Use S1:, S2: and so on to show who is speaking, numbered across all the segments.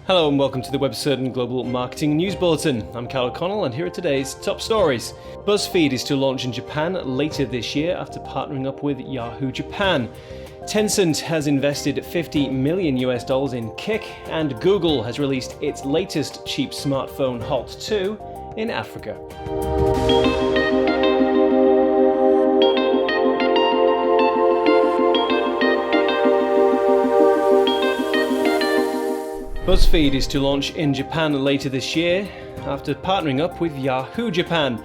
S1: Hello and welcome to the Webcertain Global Marketing News Bulletin. I'm Cal O'Connell and here are today's top stories. Buzzfeed is to launch in Japan later this year after partnering up with Yahoo Japan. Tencent has invested $50 million in Kik, and Google has released its latest cheap smartphone Hot 2 in Africa. Buzzfeed is to launch in Japan later this year after partnering up with Yahoo Japan.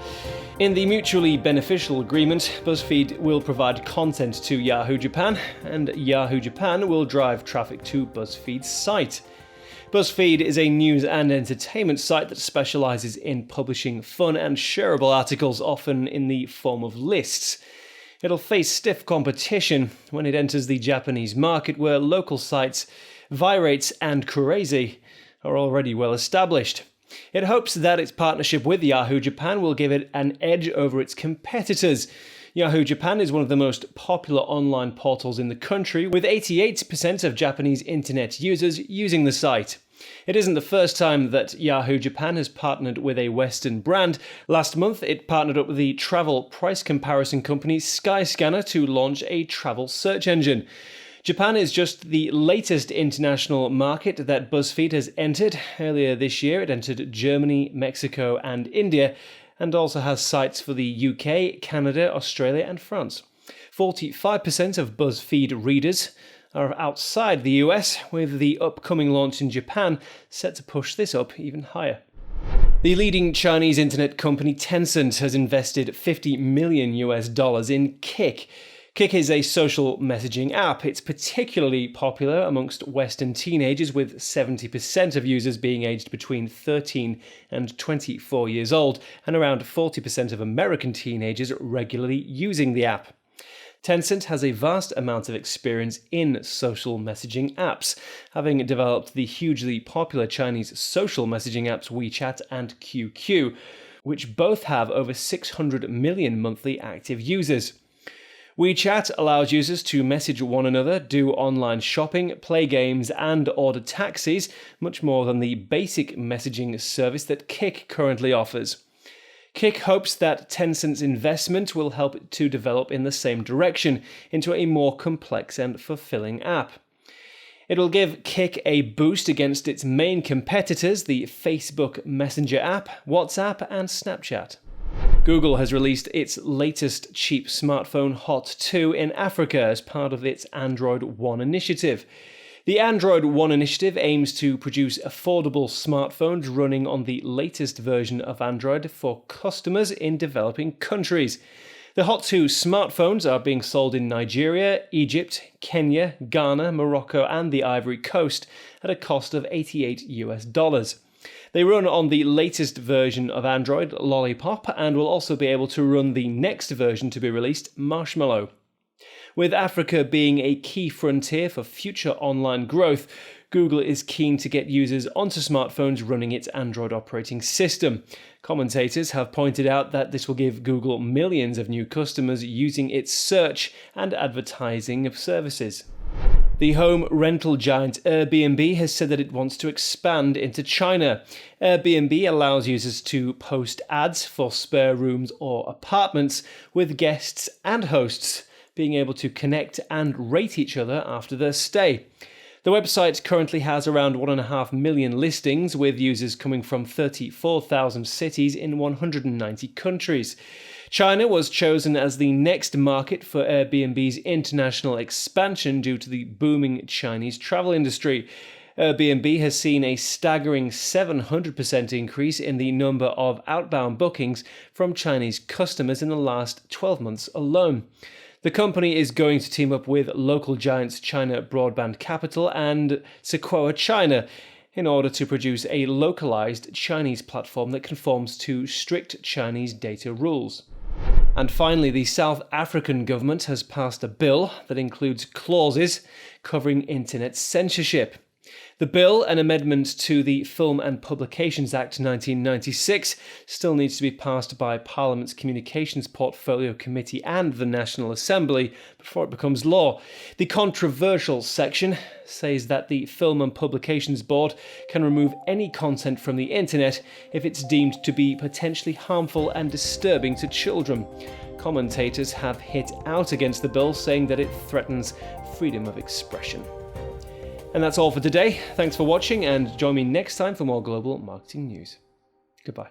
S1: In the mutually beneficial agreement, Buzzfeed will provide content to Yahoo Japan, and Yahoo Japan will drive traffic to Buzzfeed's site. Buzzfeed is a news and entertainment site that specialises in publishing fun and shareable articles, often in the form of lists. It'll face stiff competition when it enters the Japanese market, where local sites Virates and Curazy are already well established. It hopes that its partnership with Yahoo Japan will give it an edge over its competitors. Yahoo Japan is one of the most popular online portals in the country, with 88% of Japanese internet users using the site. It isn't the first time that Yahoo Japan has partnered with a Western brand. Last month, it partnered up with the travel price comparison company Skyscanner to launch a travel search engine. Japan is just the latest international market that Buzzfeed has entered. Earlier this year, it entered Germany, Mexico, and India, and also has sites for the UK, Canada, Australia, and France. 45% of Buzzfeed readers are outside the US, with the upcoming launch in Japan set to push this up even higher. The leading Chinese internet company Tencent has invested $50 million in Kik. Kik is a social messaging app. It's particularly popular amongst Western teenagers, with 70% of users being aged between 13 and 24 years old, and around 40% of American teenagers regularly using the app. Tencent has a vast amount of experience in social messaging apps, having developed the hugely popular Chinese social messaging apps WeChat and QQ, which both have over 600 million monthly active users. WeChat allows users to message one another, do online shopping, play games, and order taxis, much more than the basic messaging service that Kik currently offers. Kik hopes that Tencent's investment will help it to develop in the same direction, into a more complex and fulfilling app. It'll give Kik a boost against its main competitors, the Facebook Messenger app, WhatsApp, and Snapchat. Google has released its latest cheap smartphone Hot 2 in Africa as part of its Android One initiative. The Android One initiative aims to produce affordable smartphones running on the latest version of Android for customers in developing countries. The Hot 2 smartphones are being sold in Nigeria, Egypt, Kenya, Ghana, Morocco, and the Ivory Coast at a cost of $88. They run on the latest version of Android, Lollipop, and will also be able to run the next version to be released, Marshmallow. With Africa being a key frontier for future online growth, Google is keen to get users onto smartphones running its Android operating system. Commentators have pointed out that this will give Google millions of new customers using its search and advertising services. The home rental giant Airbnb has said that it wants to expand into China. Airbnb allows users to post ads for spare rooms or apartments, with guests and hosts being able to connect and rate each other after their stay. The website currently has around 1.5 million listings, with users coming from 34,000 cities in 190 countries. China was chosen as the next market for Airbnb's international expansion due to the booming Chinese travel industry. Airbnb has seen a staggering 700% increase in the number of outbound bookings from Chinese customers in the last 12 months alone. The company is going to team up with local giants China Broadband Capital and Sequoia China in order to produce a localized Chinese platform that conforms to strict Chinese data rules. And finally, the South African government has passed a bill that includes clauses covering internet censorship. The bill, an amendment to the Film and Publications Act 1996, still needs to be passed by Parliament's Communications Portfolio Committee and the National Assembly before it becomes law. The controversial section says that the Film and Publications Board can remove any content from the internet if it's deemed to be potentially harmful and disturbing to children. Commentators have hit out against the bill, saying that it threatens freedom of expression. And that's all for today. Thanks for watching, and join me next time for more global marketing news. Goodbye.